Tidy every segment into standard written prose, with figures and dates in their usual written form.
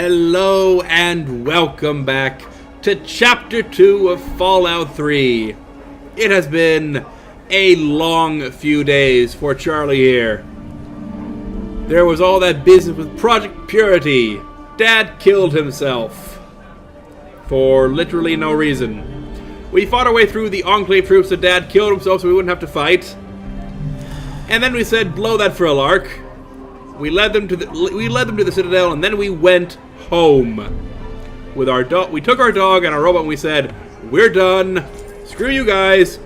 Hello and welcome back to Chapter 2 of Fallout 3. It has been a long few days for Charlie here. There was all that business with Project Purity. Dad killed himself. For literally no reason. We fought our way through the Enclave troops so Dad killed himself so we wouldn't have to fight. And then we said, blow that for a lark. We led them to the Citadel, and then we went home with our dog. We took our dog and our robot, and we said, "We're done. Screw you guys.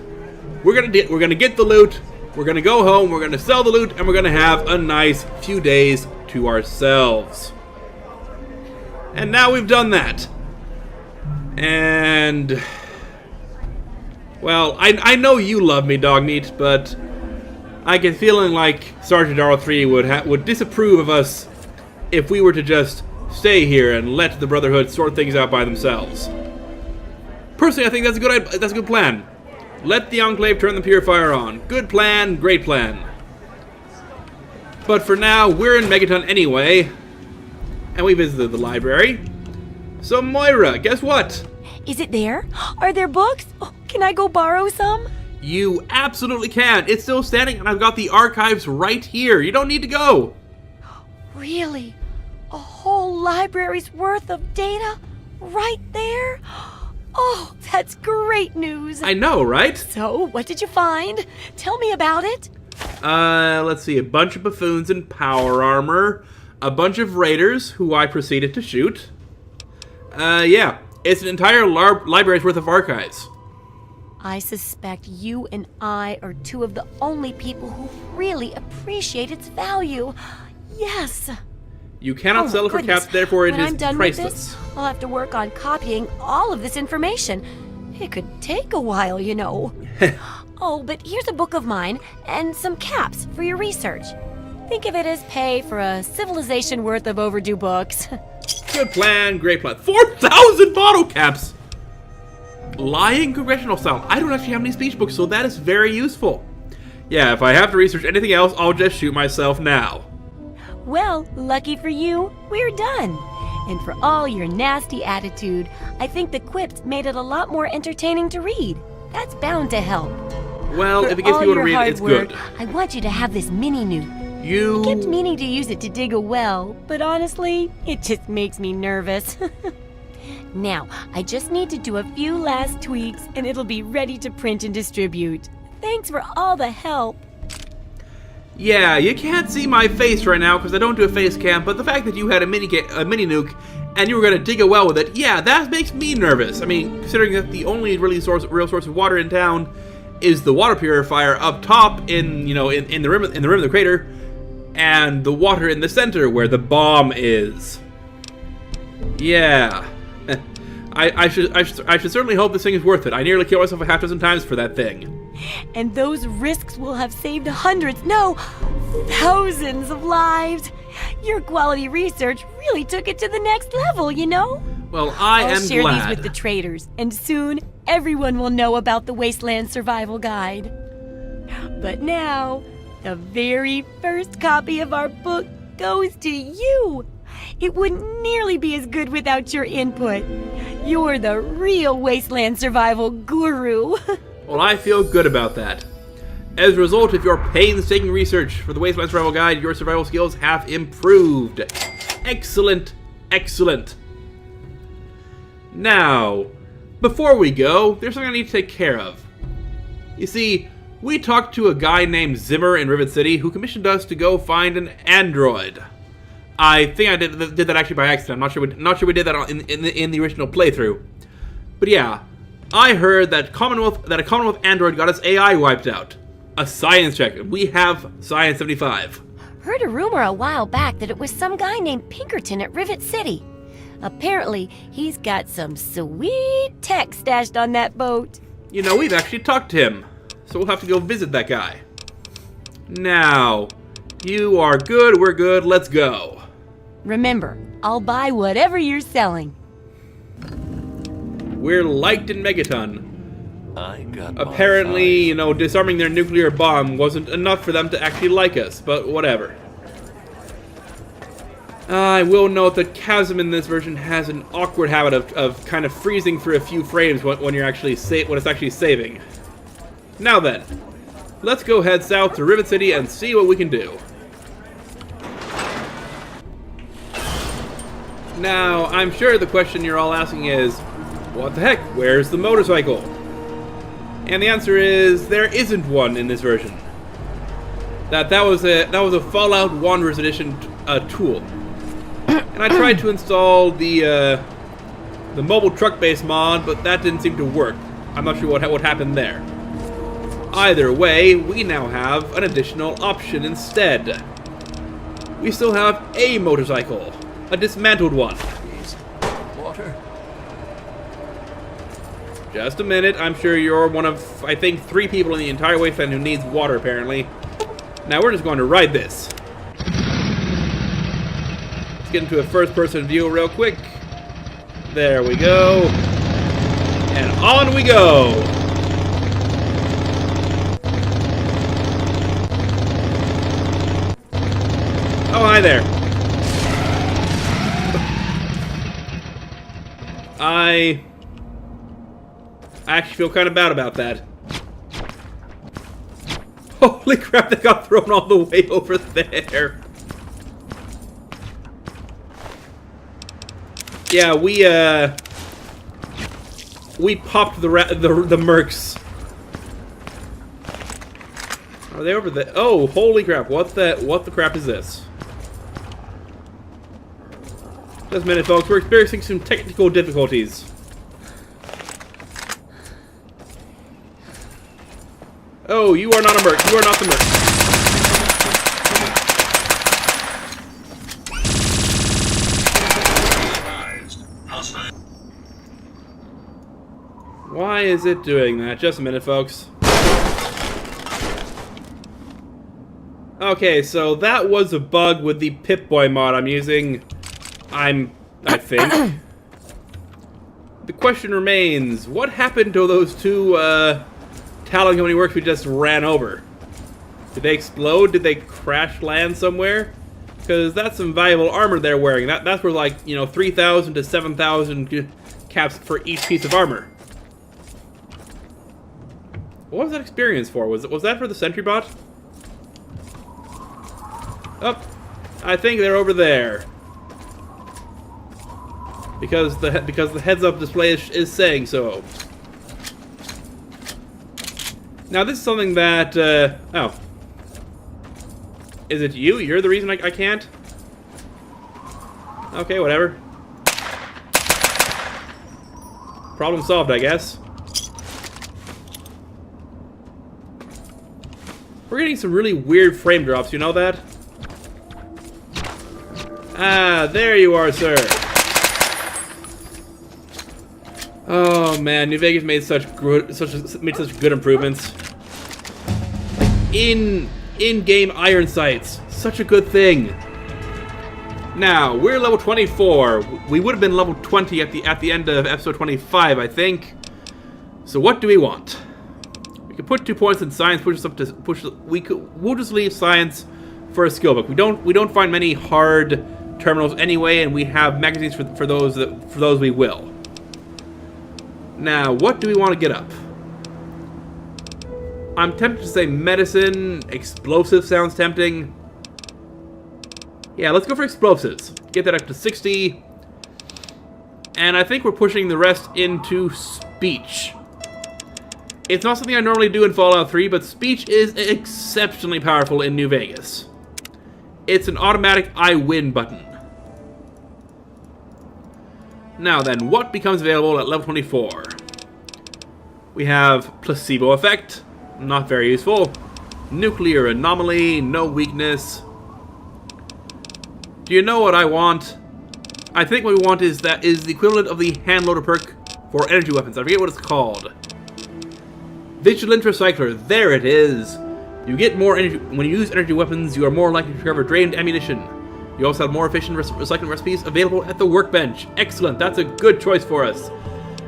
We're gonna get the loot. We're gonna go home. We're gonna sell the loot, and we're gonna have a nice few days to ourselves." And now we've done that. And well, I know you love me, dog meat, but I get feeling like Sergeant R3 would disapprove of us if we were to just stay here and let the Brotherhood sort things out by themselves. Personally, I think that's a good plan. Let the Enclave turn the purifier on. Good plan, great plan. But for now, we're in Megaton anyway, and we visited the library. So Moira, guess what? Is it there? Are there books? Oh, can I go borrow some? You absolutely can. It's still standing, and I've got the archives right here. You don't need to go. Really? A whole library's worth of data? Right there? Oh, that's great news. I know, right? So, what did you find? Tell me about it. Let's see. A bunch of buffoons in power armor. A bunch of raiders, who I proceeded to shoot. Yeah. It's an entire library's worth of archives. I suspect you and I are two of the only people who really appreciate its value. Yes. You cannot sell it for caps, therefore it is priceless. With this, I'll have to work on copying all of this information. It could take a while, you know. Oh, but here's a book of mine and some caps for your research. Think of it as pay for a civilization worth of overdue books. Good plan, great plan. 4,000 bottle caps! Lying congressional style. I don't actually have any speech books, so that is very useful. Yeah, if I have to research anything else, I'll just shoot myself now. Well, lucky for you, we're done. And for all your nasty attitude, I think the quips made it a lot more entertaining to read. That's bound to help. Well, for if it gets people to read, it's good. I want you to have this mini nuke. I kept meaning to use it to dig a well, but honestly, it just makes me nervous. Now, I just need to do a few last tweaks, and it'll be ready to print and distribute. Thanks for all the help. Yeah, you can't see my face right now because I don't do a face cam, but the fact that you had a mini nuke and you were going to dig a well with it, yeah, that makes me nervous. I mean, considering that the only real source of water in town is the water purifier up top in the rim of the crater, and the water in the center where the bomb is. Yeah. I should certainly hope this thing is worth it. I nearly killed myself a half dozen times for that thing. And those risks will have saved hundreds, no, thousands of lives. Your quality research really took it to the next level, you know? Well, I'll share these with the traders, and soon everyone will know about the Wasteland Survival Guide. But now, the very first copy of our book goes to you. It wouldn't nearly be as good without your input. You're the real Wasteland Survival guru. Well, I feel good about that. As a result of your painstaking research for the Wasteland Survival Guide, your survival skills have improved. Excellent, excellent. Now, before we go, there's something I need to take care of. You see, we talked to a guy named Zimmer in Rivet City who commissioned us to go find an android. I think I did that actually by accident. I'm not sure we did that in the original playthrough. But yeah, I heard that a Commonwealth android got its AI wiped out. A science check. We have Science 75. Heard a rumor a while back that it was some guy named Pinkerton at Rivet City. Apparently, he's got some sweet tech stashed on that boat. You know, we've actually talked to him, so we'll have to go visit that guy. Now, you are good, we're good, let's go. Remember, I'll buy whatever you're selling. We're liked in Megaton. Apparently, disarming their nuclear bomb wasn't enough for them to actually like us, but whatever. I will note that Chasm in this version has an awkward habit of kind of freezing for a few frames when you're actually when it's actually saving. Now then, let's go head south to Rivet City and see what we can do. Now, I'm sure the question you're all asking is, what the heck? Where's the motorcycle? And the answer is there isn't one in this version. That was a Fallout Wanderers Edition tool. And I tried to install the mobile truck-based mod, but that didn't seem to work. I'm not sure what happened there. Either way, we now have an additional option instead. We still have a motorcycle, a dismantled one. Water. Just a minute, I'm sure you're one of, I think, 3 people in the entire wasteland who needs water, apparently. Now we're just going to ride this. Let's get into a first-person view real quick. There we go. And on we go! Oh, hi there. I actually feel kind of bad about that. Holy crap, they got thrown all the way over there. Yeah, we popped the mercs. Are they over there? Oh, holy crap! What the crap is this? Just a minute, folks. We're experiencing some technical difficulties. Oh, you are not a merc. You are not the merc. Why is it doing that? Just a minute, folks. Okay, so that was a bug with the Pip-Boy mod I'm using. I think. The question remains, what happened to those 2 Talon Company works we just ran over? Did they explode? Did they crash land somewhere? Because that's some valuable armor they're wearing. That's worth like, 3,000 to 7,000 caps for each piece of armor. What was that experience for? Was that for the sentry bot? Oh, I think they're over there. Because the heads-up display is saying so. Now this is something that oh, is it you? You're the reason I can't? Okay, whatever. Problem solved, I guess. We're getting some really weird frame drops, you know that? Ah, there you are, sir. Oh man, New Vegas made such good improvements. In-game iron sights, such a good thing. Now we're level 24. We would have been level 20 at the end of episode 25, I think. So what do we want? We could put 2 points in science, push us up to we'll just leave science for a skill book. We don't find many hard terminals anyway, and we have magazines for those we will. Now, what do we want to get up? I'm tempted to say medicine. Explosive sounds tempting. Yeah, let's go for explosives. Get that up to 60. And I think we're pushing the rest into speech. It's not something I normally do in Fallout 3, but speech is exceptionally powerful in New Vegas. It's an automatic I win button. Now then, what becomes available at level 24? We have placebo effect, not very useful. Nuclear anomaly, no weakness. Do you know what I want? I think what we want is the equivalent of the hand loader perk for energy weapons. I forget what it's called. Vigilant Recycler, there it is. You get more energy when you use energy weapons. You are more likely to recover drained ammunition. You also have more efficient recycling recipes available at the workbench. Excellent, that's a good choice for us.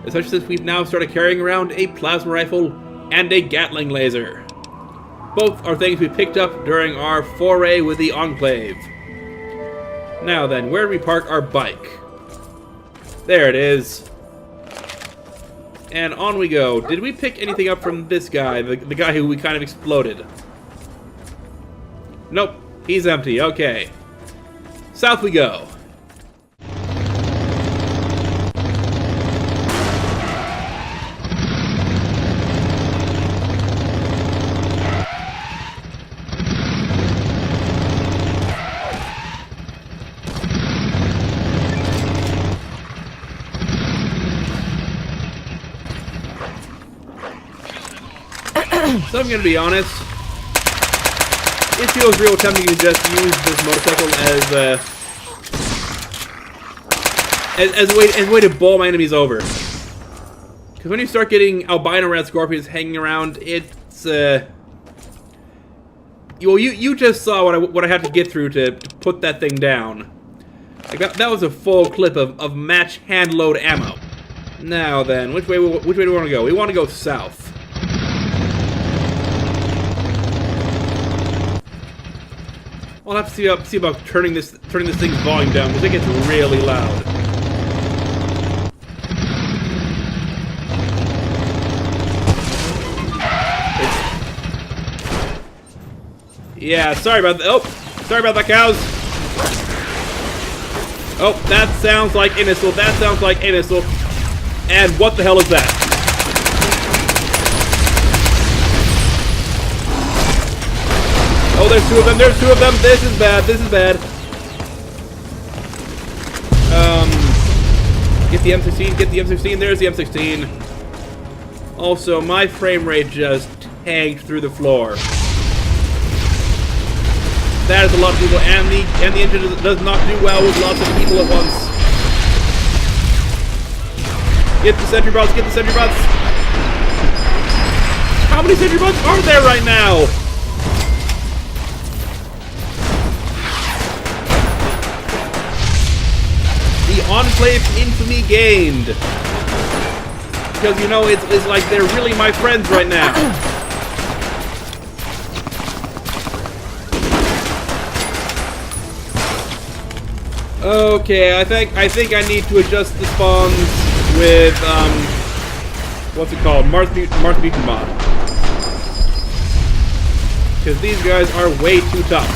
Especially since we've now started carrying around a plasma rifle and a Gatling laser. Both are things we picked up during our foray with the Enclave. Now then, where do we park our bike? There it is. And on we go. Did we pick anything up from this guy? The guy who we kind of exploded? Nope. He's empty. Okay. South we go. So I'm gonna be honest. It feels real tempting to just use this motorcycle as a way to bowl my enemies over. Because when you start getting albino red scorpions hanging around, it's well, you just saw what I had to get through to put that thing down. Like that was a full clip of match hand load ammo. Now then, which way do we want to go? We want to go south. I'll have to see about turning this thing's volume down because it gets really loud. Yeah, sorry about that. Oh, sorry about that, cows. Oh, that sounds like Innisal. That sounds like Innisal. And what the hell is that? Oh, there's two of them. There's two of them. This is bad. This is bad. Get the M16. Get the M16. There's the M16. Also, my frame rate just tanked through the floor. That is a lot of people, and the engine does not do well with lots of people at once. Get the sentry bots. Get the sentry bots. How many sentry bots are there right now? The Enclave infamy gained. Because, you know, it's like they're really my friends right now. Okay, I think I need to adjust the spawns with, what's it called? Mars Mutant mod. Because these guys are way too tough.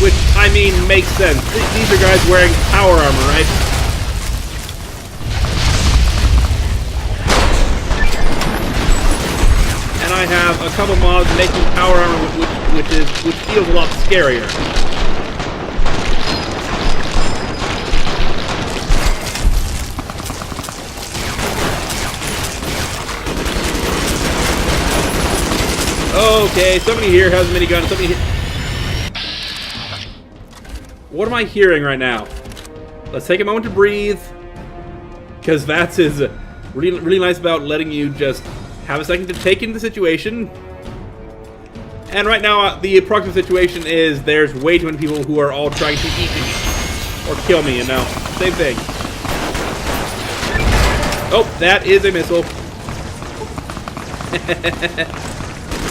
Which, I mean, makes sense. These are guys wearing power armor, right? And I have a couple mods making power armor which feels a lot scarier. Okay, somebody here has a minigun. Somebody here. What am I hearing right now? Let's take a moment to breathe, because that's really nice about letting you just have a second to take in the situation. And right now, the approximate situation is there's way too many people who are all trying to eat me. Or kill me, you know. Same thing. Oh, that is a missile.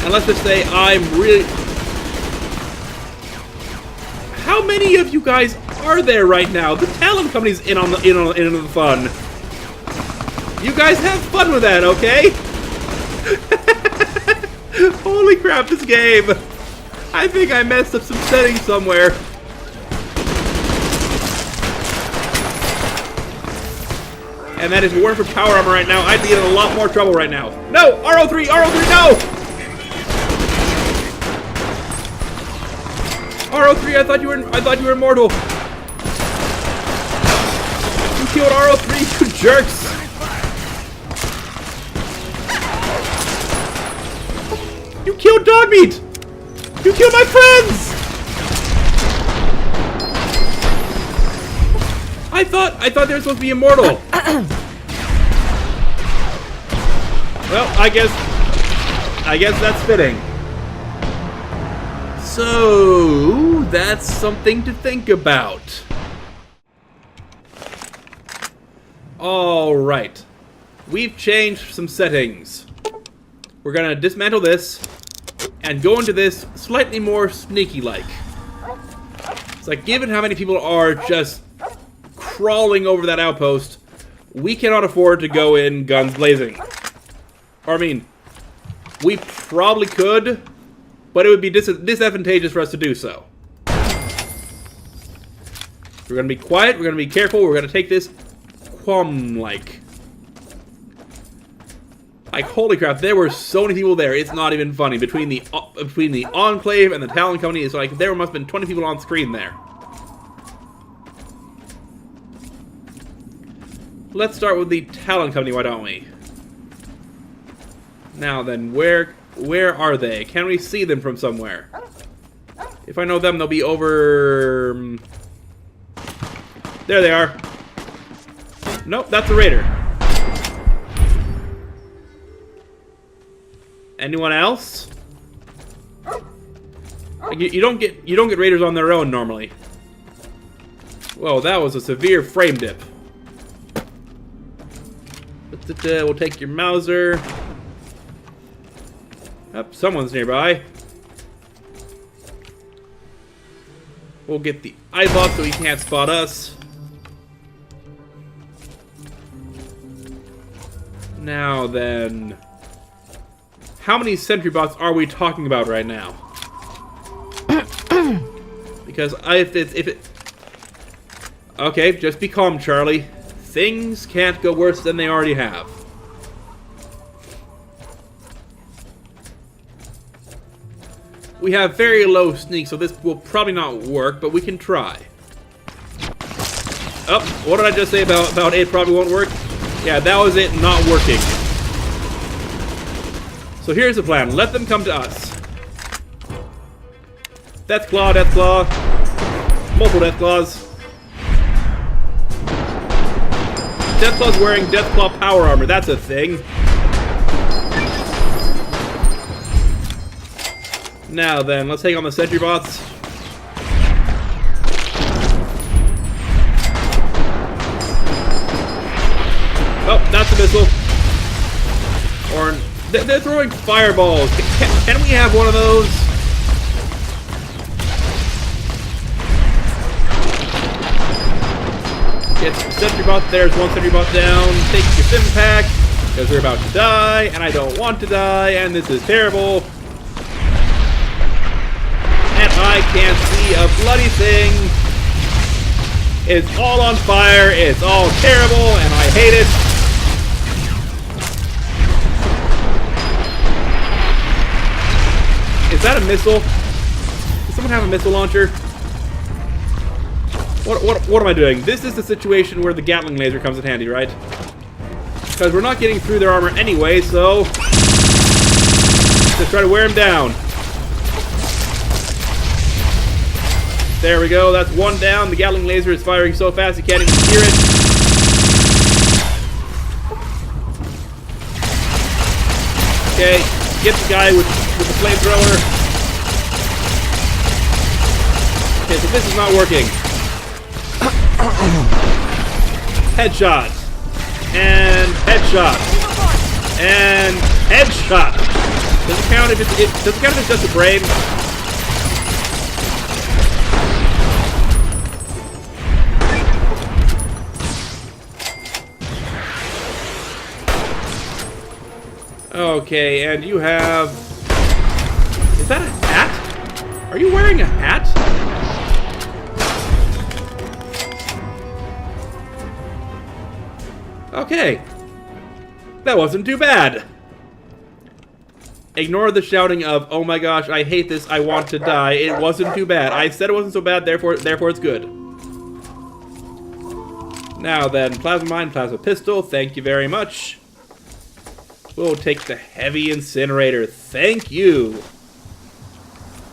And let's just say I'm really... How many of you guys are there right now? The Talon Company's in on the fun. You guys have fun with that, okay? Holy crap, this game! I think I messed up some settings somewhere. And that is war for power armor right now. I'd be in a lot more trouble right now. No! RO3! RO3, no! RO3, I thought you were immortal. You killed RO3, you jerks! You killed Dogmeat! You killed my friends! I thought they were supposed to be immortal. Well, I guess that's fitting. So that's something to think about. All right, we've changed some settings. We're gonna dismantle this. and go into this slightly more sneaky-like. It's like, given how many people are just crawling over that outpost, we cannot afford to go in guns blazing. Or, I mean, we probably could, but it would be disadvantageous for us to do so. We're going to be quiet, we're going to be careful, we're going to take this quam-like. Like, holy crap, there were so many people there, it's not even funny. Between the Enclave and the Talon Company, it's like there must have been 20 people on screen there. Let's start with the Talon Company, why don't we? Now then, where are they? Can we see them from somewhere? If I know them, they'll be over... There they are. Nope, that's a raider. Anyone else? You don't get raiders on their own normally. Whoa, that was a severe frame dip. We'll take your Mauser. Up, someone's nearby. We'll get the eyebot so he can't spot us. Now then, how many sentry bots are we talking about right now? Because if it okay, just be calm, Charlie. Things can't go worse than they already have. We have very low sneak, so this will probably not work, but we can try. Oh, what did I just say about it probably won't work? Yeah, that was it not working. So here's the plan. Let them come to us. Death Claw, Death Claw. Multiple Death Claws. Death Claw's wearing Death Claw power armor. That's a thing. Now then, let's take on the sentry bots. Oh, that's a missile. Or they're throwing fireballs. Can we have one of those? Get some sentry bot. There's one sentry bot down. Take your sim pack because we're about to die, and I don't want to die, and this is terrible. And I can't see a bloody thing. It's all on fire. It's all terrible, and I hate it. Is that a missile? Does someone have a missile launcher? What am I doing? This is the situation where the Gatling laser comes in handy, right? Because we're not getting through their armor anyway, so... Just try to wear them down. There we go, that's one down. The Gatling laser is firing so fast you can't even hear it. Okay, get the guy with the flamethrower. Okay, so this is not working. Headshot. And headshot. And headshot. Does it count if it's just a brain? Okay, and you have... Is that a hat? Are you wearing a hat? Okay. That wasn't too bad. Ignore the shouting of, oh my gosh, I hate this, I want to die. It wasn't too bad. I said it wasn't so bad, therefore it's good. Now then, plasma mine, plasma pistol, thank you very much. We'll take the heavy incinerator. Thank you.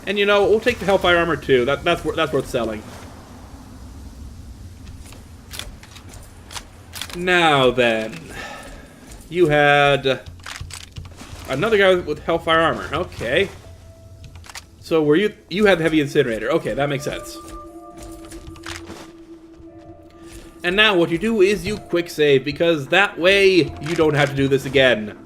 And you know, we'll take the Hellfire armor too. That's worth selling. Now then, you had another guy with Hellfire armor. Okay. So were you had the heavy incinerator? Okay, that makes sense. And now what you do is you quick save because that way you don't have to do this again.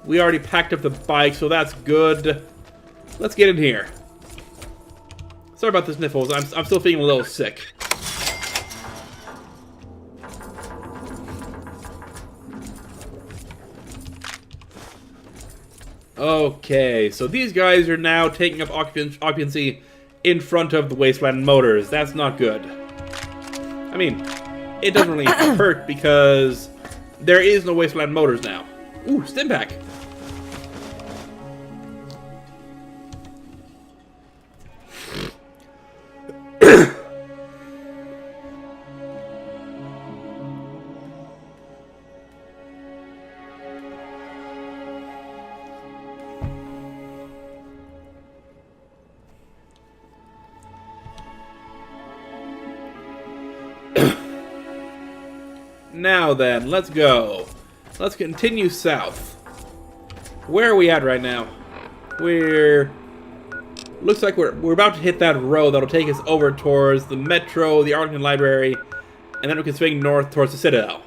We already packed up the bike, so that's good. Let's get in here. Sorry about the sniffles. I'm still feeling a little sick. Okay, so these guys are now taking up occupancy in front of the Wasteland Motors. That's not good. I mean, it doesn't really hurt because there is no Wasteland Motors now. Ooh, Stimpak. Now then, let's go. Let's continue south. Where are we at right now? Looks like we're about to hit that road that'll take us over towards the Metro, the Arlington Library, and then we can swing north towards the Citadel.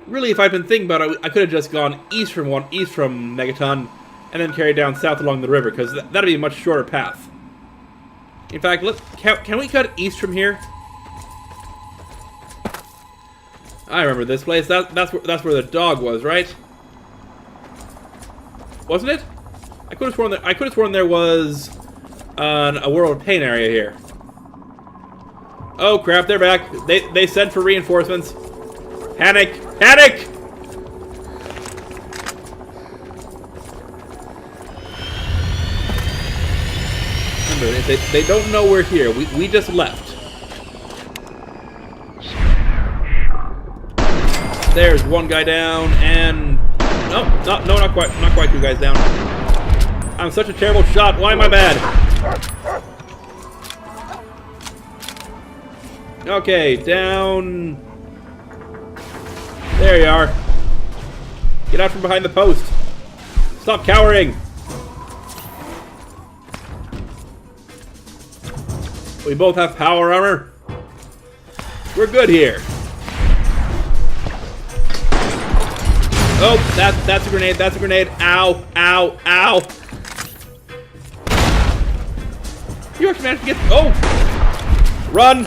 Really, if I'd been thinking about it, I could have just gone east from Megaton, and then carried down south along the river, because that'd be a much shorter path. In fact, can we cut east from here? I remember this place. That's where the dog was, right? Wasn't it? I could have sworn there was a World of Pain area here. Oh crap! They're back. They sent for reinforcements. Panic! Panic! Remember, they don't know we're here. We just left. There's one guy down, and no, not quite two guys down. I'm such a terrible shot. Why am I bad? Okay, down. There you are. Get out from behind the post. Stop cowering. We both have power armor. We're good here. Oh, that's a grenade, that's a grenade. Ow, ow, ow. You actually managed to get... Oh! Run!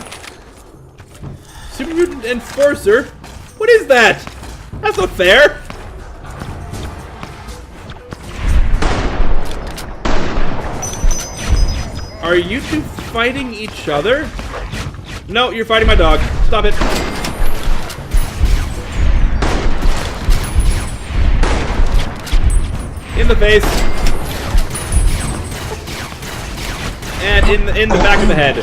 Super Mutant Enforcer? What is that? That's not fair! Are you two fighting each other? No, you're fighting my dog. Stop it. In the face. And in the back of the head.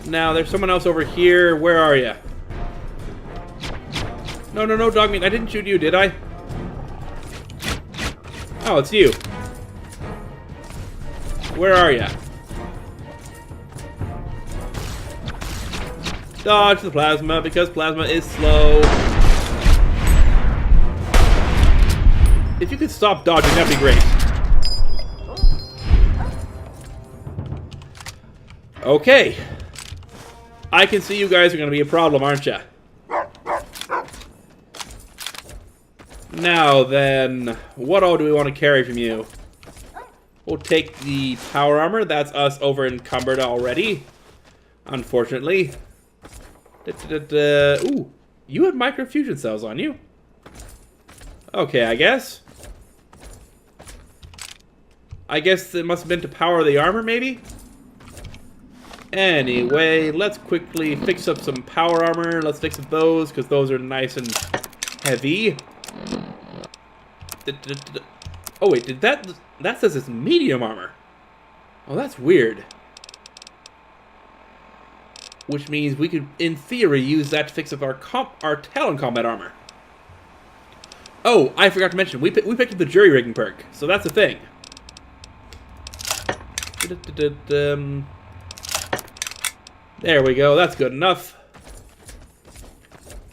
Now, there's someone else over here. Where are you? No, dog meat. I didn't shoot you, did I? Oh, it's you. Where are you? Dodge the plasma, because plasma is slow. If you could stop dodging, that'd be great. Okay. I can see you guys are going to be a problem, aren't you? Now then, what all do we want to carry from you? We'll take the power armor. That's us over encumbered already. Unfortunately. Ooh, you had microfusion cells on you. Okay, I guess. I guess it must have been to power the armor, maybe? Anyway, let's quickly fix up some power armor. Let's fix up those, because those are nice and heavy. Oh, wait, that says it's medium armor. Oh, that's weird. Which means we could, in theory, use that to fix up our Talon combat armor. Oh, I forgot to mention, we picked up the jury rigging perk, so that's a thing. There we go, that's good enough.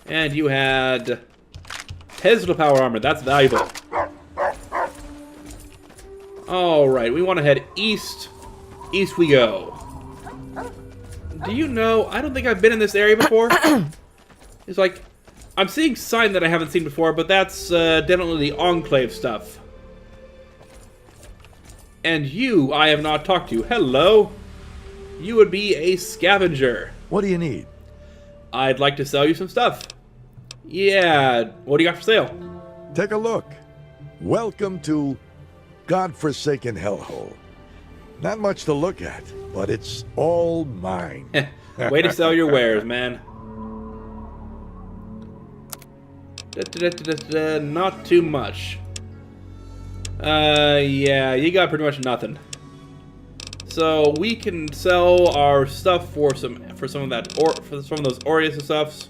And you had Tesla power armor, that's valuable. Alright, we want to head east. East we go. Do you know, I don't think I've been in this area before. He's like, I'm seeing sign that I haven't seen before, but that's definitely the Enclave stuff. And you, I have not talked to. Hello. You would be a scavenger. What do you need? I'd like to sell you some stuff. Yeah, what do you got for sale? Take a look. Welcome to godforsaken hellhole. Not much to look at, but it's all mine. Way to sell your wares, man. Not too much. Yeah, you got pretty much nothing. So we can sell our stuff for some of that, or for some of those Aureus stuffs,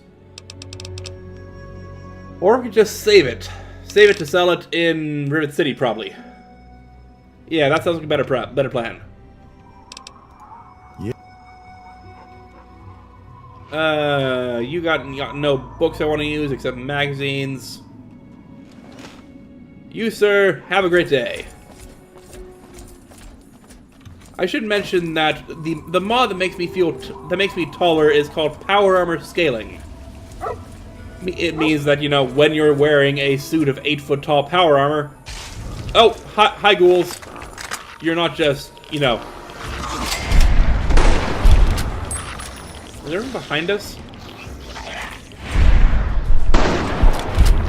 or we could just save it to sell it in Rivet City, probably. Yeah, that sounds like a better plan. Yeah. You got no books I want to use except magazines. You, sir, have a great day. I should mention that the mod that makes me taller is called Power Armor Scaling. It means that, you know, when you're wearing a suit of 8-foot tall power armor. Oh, hi ghouls. You're not just, you know. Is there anyone behind us?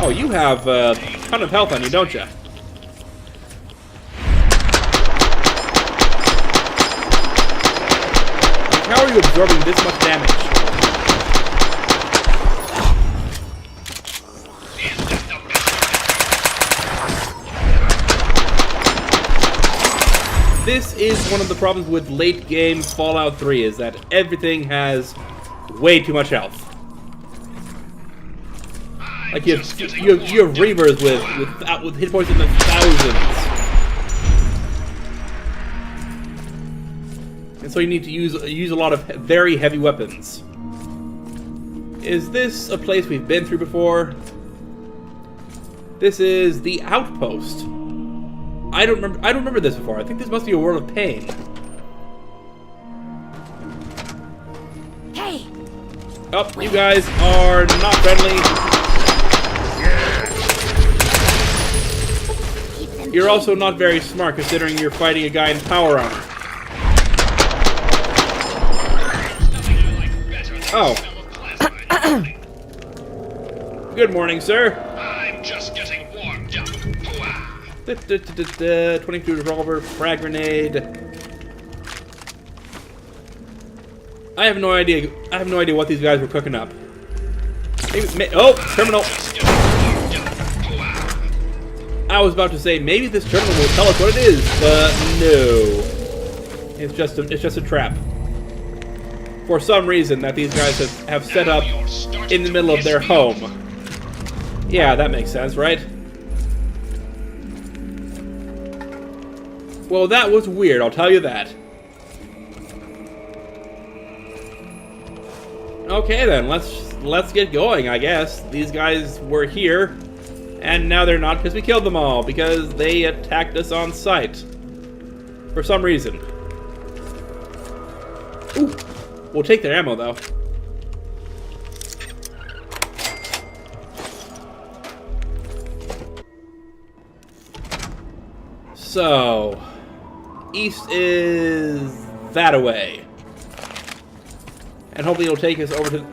Oh, you have a ton of health on you, don't you? How are you absorbing this much damage? This is one of the problems with late game Fallout 3, is that everything has way too much health. Like you have Reavers with hit points in the thousands. And so you need to use a lot of very heavy weapons. Is this a place we've been through before? This is the Outpost. I don't remember this before. I think this must be a World of Pain. Hey! Oh, you guys are not friendly. You're also not very smart considering you're fighting a guy in power armor. Oh. Good morning, sir. I'm just getting warmed up. 22 revolver, frag grenade. I have no idea what these guys were cooking up. Oh, terminal. I was about to say maybe this terminal will tell us what it is, but no. It's just a trap. For some reason that these guys have set up in the middle of their home. Yeah, that makes sense, right? Well, that was weird, I'll tell you that. Okay then, let's get going, I guess. These guys were here, and now they're not because we killed them all, because they attacked us on sight. For some reason. Ooh, we'll take their ammo, though. So, east is that away. And hopefully it'll take us over to...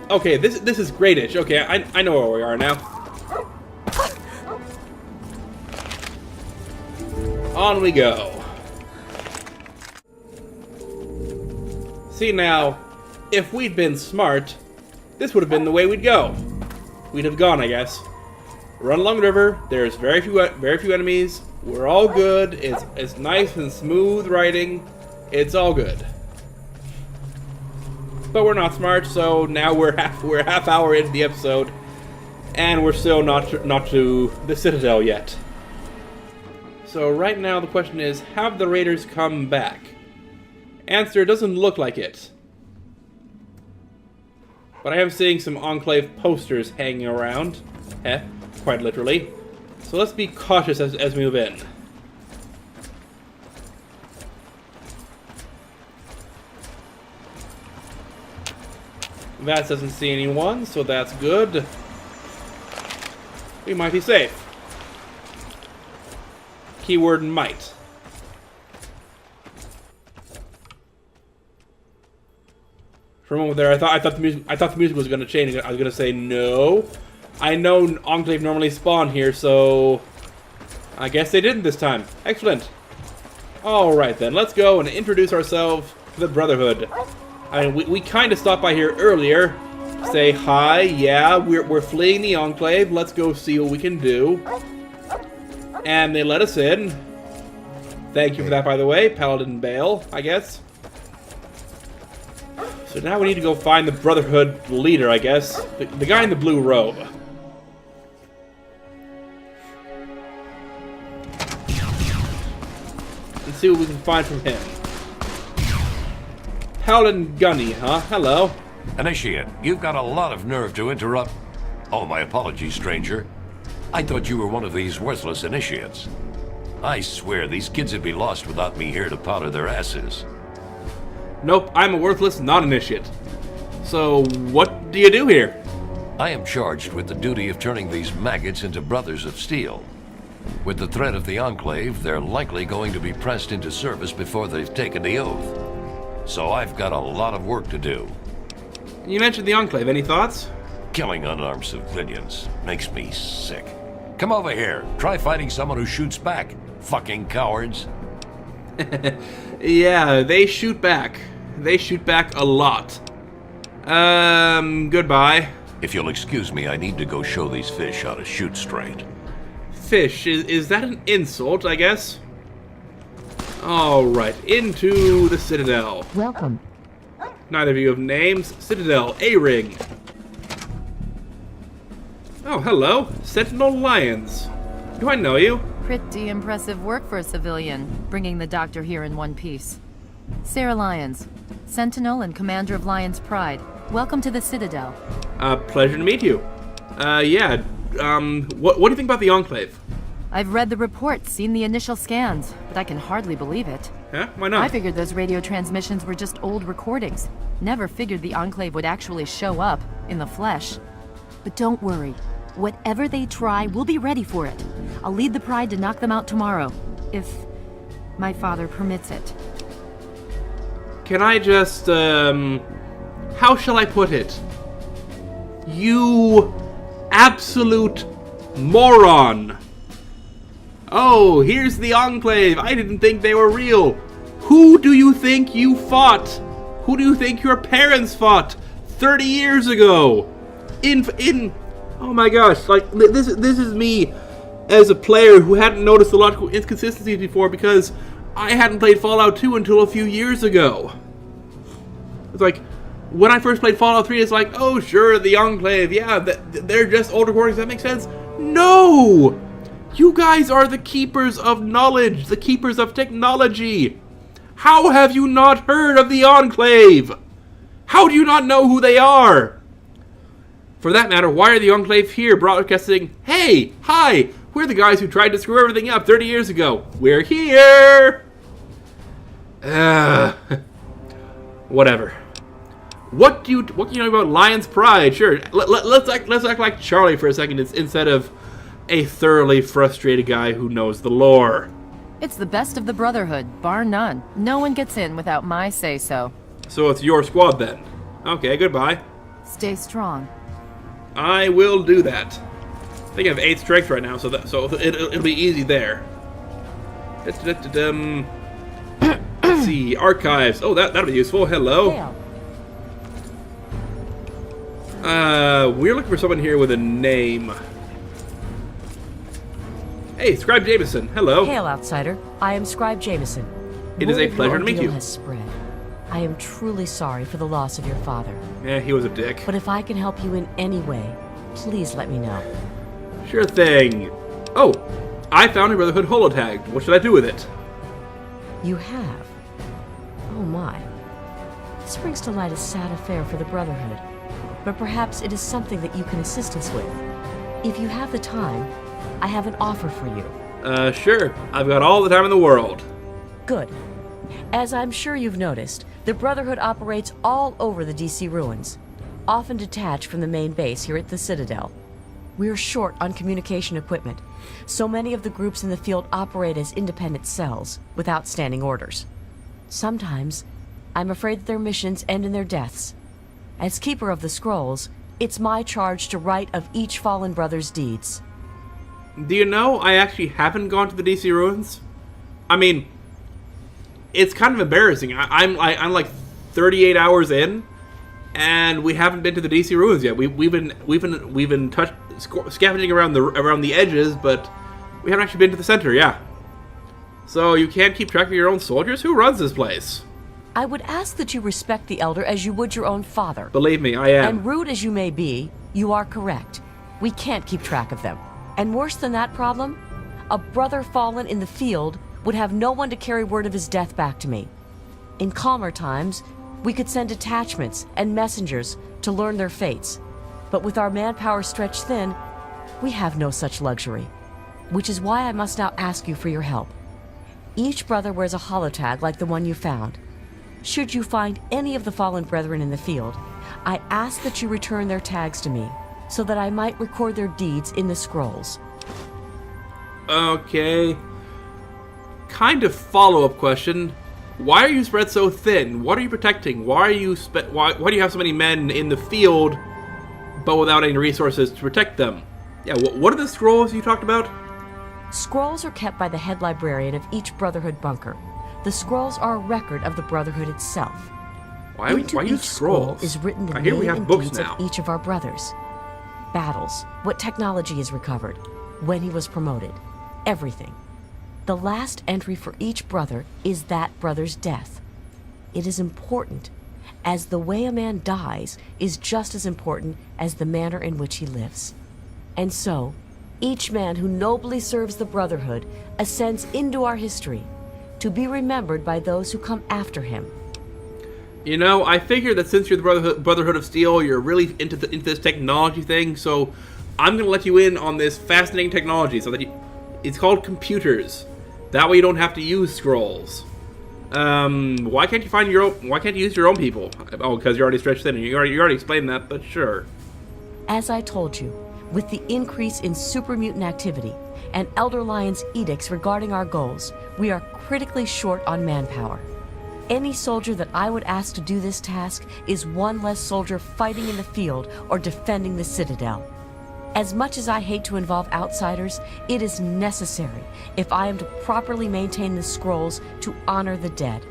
okay, this is Gradish. Okay, I know where we are now. On we go. See now, if we'd been smart, this would have been the way we'd go. We'd have gone, I guess. Run along the river. There's very few enemies. We're all good. It's nice and smooth riding. It's all good. But we're not smart, so now we're half hour into the episode, and we're still not to the Citadel yet. So right now the question is, have the raiders come back? Answer, doesn't look like it. But I am seeing some Enclave posters hanging around. Quite literally. So let's be cautious as we move in. Vats doesn't see anyone, so that's good. We might be safe. Keyword might. For a moment there, I thought the music was going to change. I was going to say no. I know Enclave normally spawn here, so I guess they didn't this time. Excellent. All right then, let's go and introduce ourselves to the Brotherhood. I mean, we kind of stopped by here earlier. Say hi. Yeah, we're fleeing the Enclave. Let's go see what we can do. And they let us in. Thank you for that, by the way, Paladin Bale, I guess. So now we need to go find the Brotherhood leader, I guess. The guy in the blue robe. And see what we can find from him. Paladin Gunny, huh? Hello. Initiate, you've got a lot of nerve to interrupt. Oh, my apologies, stranger. I thought you were one of these worthless initiates. I swear these kids would be lost without me here to powder their asses. Nope, I'm a worthless non-initiate. So, what do you do here? I am charged with the duty of turning these maggots into brothers of steel. With the threat of the Enclave, they're likely going to be pressed into service before they've taken the oath. So I've got a lot of work to do. You mentioned the Enclave. Any thoughts? Killing unarmed civilians makes me sick. Come over here. Try fighting someone who shoots back. Fucking cowards. Yeah, they shoot back. They shoot back a lot. Goodbye. If you'll excuse me, I need to go show these fish how to shoot straight. Fish, is that an insult, I guess? Alright, into the Citadel. Welcome. Neither of you have names. Citadel, A-Ring. Oh, hello. Sentinel Lions. Do I know you? Pretty impressive work for a civilian, bringing the doctor here in one piece. Sarah Lyons, Sentinel and Commander of Lion's Pride. Welcome to the Citadel. Pleasure to meet you. What do you think about the Enclave? I've read the reports, seen the initial scans, but I can hardly believe it. Huh? Why not? I figured those radio transmissions were just old recordings. Never figured the Enclave would actually show up, in the flesh. But don't worry. Whatever they try, we'll be ready for it. I'll lead the Pride to knock them out tomorrow, if my father permits it. Can I just, how shall I put it? You absolute moron! Oh, here's the Enclave. I didn't think they were real. Who do you think you fought? Who do you think your parents fought 30 years ago? Oh my gosh, like, this is me as a player who hadn't noticed the logical inconsistencies before because I hadn't played Fallout 2 until a few years ago. It's like, when I first played Fallout 3, it's like, oh sure, the Enclave, yeah, they're just old recordings, that makes sense. No! You guys are the keepers of knowledge, the keepers of technology. How have you not heard of the Enclave? How do you not know who they are? For that matter, why are the Enclave here broadcasting, hey, hi, we're the guys who tried to screw everything up 30 years ago. We're here! Whatever. What can you know about Lion's Pride? Sure, let's act like Charlie for a second instead of a thoroughly frustrated guy who knows the lore. It's the best of the Brotherhood, bar none. No one gets in without my say-so. So it's your squad then. Okay, goodbye. Stay strong. I will do that. I think I have 8 strength right now, so it'll be easy there. Let's see, archives. Oh, that'll be useful. Hello. We're looking for someone here with a name. Hey, Scribe Jameson. Hello. Hail, outsider. I am Scribe Jameson. It is a pleasure to meet Ordeal you. has spread. I am truly sorry for the loss of your father. Yeah, he was a dick. But if I can help you in any way, please let me know. Sure thing. Oh, I found a Brotherhood holotag. What should I do with it? You have? Oh my. This brings to light a sad affair for the Brotherhood. But perhaps it is something that you can assist us with. If you have the time, I have an offer for you. Sure. I've got all the time in the world. Good. As I'm sure you've noticed, the Brotherhood operates all over the DC ruins. often detached from the main base here at the Citadel. We're short on communication equipment, so many of the groups in the field operate as independent cells, without standing orders. Sometimes, I'm afraid that their missions end in their deaths. As Keeper of the Scrolls, it's my charge to write of each fallen brother's deeds. Do you know I actually haven't gone to the DC ruins? I mean, it's kind of embarrassing. I'm like 38 hours in, and we haven't been to the DC ruins yet. We've been scavenging around the edges, but we haven't actually been to the center. Yeah. So you can't keep track of your own soldiers? Who runs this place? I would ask that you respect the Elder as you would your own father. Believe me, I am. And rude as you may be, you are correct. We can't keep track of them. And worse than that problem, a brother fallen in the field would have no one to carry word of his death back to me. In calmer times, we could send detachments and messengers to learn their fates. But with our manpower stretched thin, we have no such luxury. Which is why I must now ask you for your help. Each brother wears a holotag like the one you found. Should you find any of the fallen brethren in the field, I ask that you return their tags to me, so that I might record their deeds in the scrolls. Okay. Kind of follow-up question. Why are you spread so thin? What are you protecting? Why do you have so many men in the field, but without any resources to protect them? Yeah, what are the scrolls you talked about? Scrolls are kept by the head librarian of each Brotherhood bunker. The scrolls are a record of the Brotherhood itself. Why Into use each scroll scrolls? is written the I hear name we have and books deeds now. of each of our brothers. Battles, what technology is recovered, when he was promoted, everything. The last entry for each brother is that brother's death. It is important, as the way a man dies is just as important as the manner in which he lives. And so, each man who nobly serves the Brotherhood ascends into our history, to be remembered by those who come after him. You know, I figure that since you're the Brotherhood of Steel, you're really into this technology thing, so I'm going to let you in on this fascinating technology. It's called computers. That way you don't have to use scrolls. Why can't you use your own people? Oh, because you're already stretched thin. You already explained that, but sure. As I told you, with the increase in super mutant activity and Elder Lion's edicts regarding our goals, we are critically short on manpower. Any soldier that I would ask to do this task is one less soldier fighting in the field or defending the Citadel. As much as I hate to involve outsiders, it is necessary if I am to properly maintain the scrolls to honor the dead.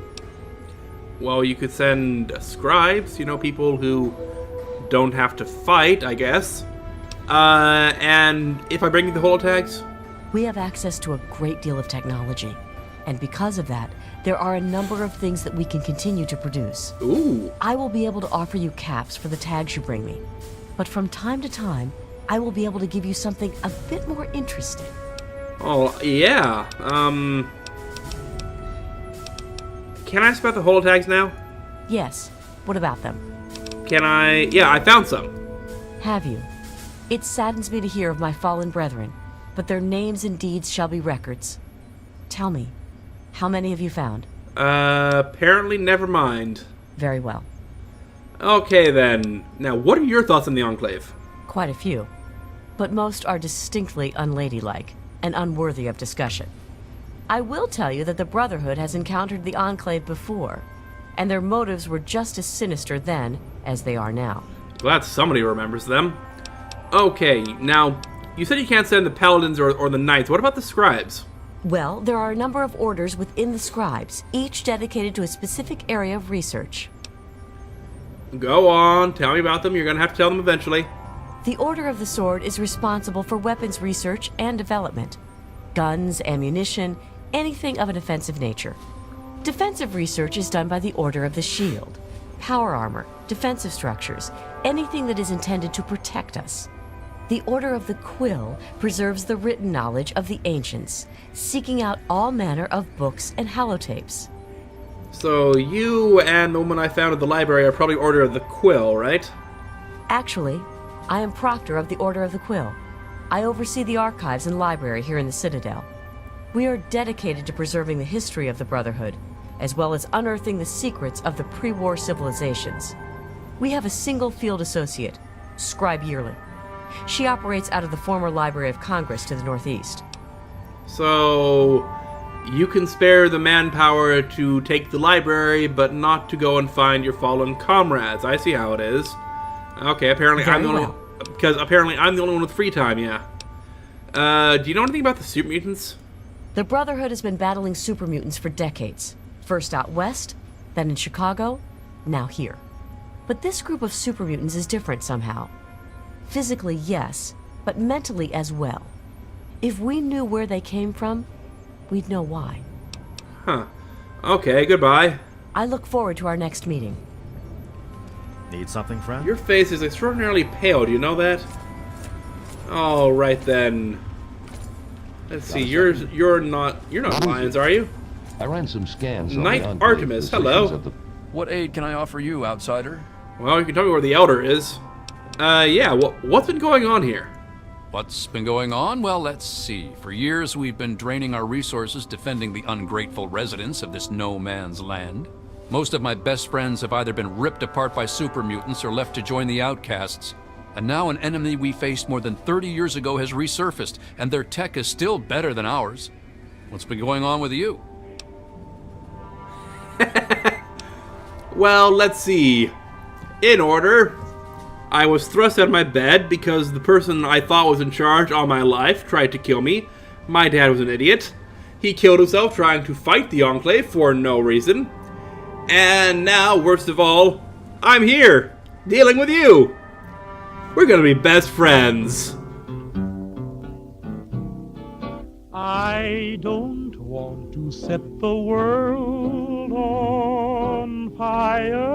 Well, you could send scribes, people who don't have to fight, I guess. And if I bring you the holotags? We have access to a great deal of technology, and because of that, there are a number of things that we can continue to produce. Ooh. I will be able to offer you caps for the tags you bring me, but from time to time, I will be able to give you something a bit more interesting. Oh, yeah. Can I ask about the holotags now? Yes, what about them? Yeah, I found some. Have you? It saddens me to hear of my fallen brethren, but their names and deeds shall be records. Tell me, how many have you found? Apparently never mind. Very well. Okay then. Now, what are your thoughts on the Enclave? Quite a few, but most are distinctly unladylike and unworthy of discussion. I will tell you that the Brotherhood has encountered the Enclave before, and their motives were just as sinister then as they are now. Glad somebody remembers them. Okay, now, you said you can't send the Paladins or the Knights. What about the Scribes? Well, there are a number of orders within the Scribes, each dedicated to a specific area of research. Go on, tell me about them. You're gonna have to tell them eventually. The Order of the Sword is responsible for weapons research and development. Guns, ammunition, anything of an offensive nature. Defensive research is done by the Order of the Shield. Power armor, defensive structures, anything that is intended to protect us. The Order of the Quill preserves the written knowledge of the ancients, seeking out all manner of books and holotapes. So you and the woman I found at the library are probably Order of the Quill, right? Actually, I am Proctor of the Order of the Quill. I oversee the archives and library here in the Citadel. We are dedicated to preserving the history of the Brotherhood, as well as unearthing the secrets of the pre-war civilizations. We have a single field associate, Scribe Yearling. She operates out of the former Library of Congress to the northeast. So, you can spare the manpower to take the library, but not to go and find your fallen comrades. I see how it is. Okay, apparently I'm the only one, because apparently I'm the only one with free time, yeah. Do you know anything about the super mutants? The Brotherhood has been battling super mutants for decades. First out west, then in Chicago, now here. But this group of super mutants is different somehow. Physically, yes, but mentally as well. If we knew where they came from, we'd know why. Huh. Okay, goodbye. I look forward to our next meeting. Need something, friend? Your face is extraordinarily pale, do you know that? All right then. Let's see, you're not Lions, are you? I ran some scans on Knight the Enclave Artemis, positions hello. of the- What aid can I offer you, outsider? Well, you can tell me where the Elder is. Yeah, what's been going on here? What's been going on? Well, let's see. For years, we've been draining our resources defending the ungrateful residents of this no-man's land. Most of my best friends have either been ripped apart by super mutants or left to join the outcasts. And now an enemy we faced more than 30 years ago has resurfaced, and their tech is still better than ours. What's been going on with you? Well, let's see. In order, I was thrust out of my bed because the person I thought was in charge all my life tried to kill me. My dad was an idiot. He killed himself trying to fight the Enclave for no reason. And now, worst of all, I'm here, dealing with you. We're gonna be best friends. I don't want to set the world on fire.